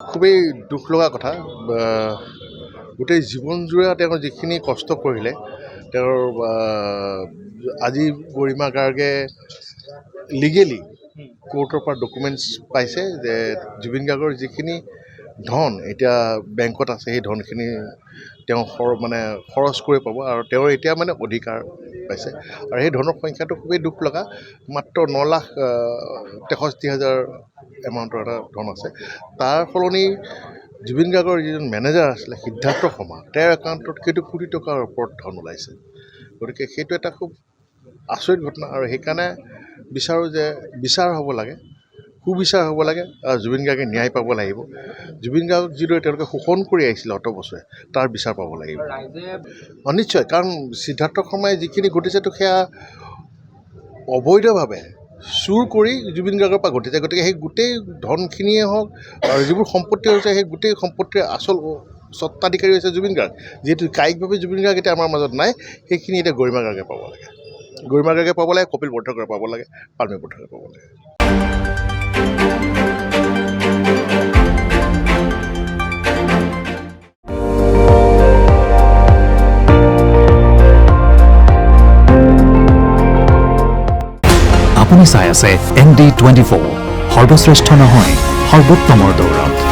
খুবেই দুখ লগা কথা গোটেই জীৱনজোৰা তেওঁ যিখিনি কষ্ট কৰিলে তেওঁৰ আজি গৰিমা গাৰ্গে লিগেলি কোৰ্টৰ পৰা ডকুমেণ্টছ পাইছে যে জুবিন গাৰ্গৰ যিখিনি ধন এতিয়া বেংকত আছে সেই ধনখিনি তেওঁ খৰচ কৰি পাব আৰু তেওঁৰ এতিয়া অধিকাৰ পাইছে আৰু সেই ধনৰ সংখ্যাটো খুবেই দুখ লগা মাত্ৰ 9,63,000 এমাউণ্টৰ এটা ধন আছে তাৰ সলনি জুবিন গাৰ্গৰ যিজন মেনেজাৰ আছিলে সিদ্ধাৰ্থ শৰ্মা তেওঁৰ একাউণ্টত সেইটো কোটি টকাৰ ওপৰত ধন ওলাইছে গতিকে সেইটো এটা খুব আচৰিত ঘটনা আৰু সেইকাৰণে বিচাৰোঁ যে বিচাৰ হ'ব লাগে সুবিচাৰ হ'ব লাগে আৰু জুবিন গাৰ্গে ন্যায় পাব লাগিব জুবিন গাৰ্গক যিদৰে তেওঁলোকে শোষণ কৰি আহিছিলে অত বছৰে তাৰ বিচাৰ পাব লাগিব নিশ্চয় কাৰণ সিদ্ধাৰ্থ শৰ্মাই যিখিনি ঘটিছেতো সেয়া অবৈধভাৱে চুৰ কৰি জুবিন গাৰ্গৰ পৰা ঘটিছে গতিকে সেই গোটেই ধনখিনিয়ে হওক আৰু যিবোৰ সম্পত্তি হৈছে সেই গোটেই সম্পত্তিৰ আচল স্বত্বাধিকাৰী হৈছে জুবিন গাৰ্গ যিহেতু কায়িকভাৱে জুবিন গাৰ্গ এতিয়া আমাৰ মাজত নাই সেইখিনি এতিয়া গৰিমা গাৰ্গে পাব লাগে গৰিমা গাৰ্গে পাব লাগে কপিল বৰদলৈয়ে পাব লাগে পালমী বৰদলৈয়ে পাব লাগে আপুনি চাই আছে ND24 সৰ্বশ্ৰেষ্ঠ নহয় সৰ্বোত্তমৰ দৌৰত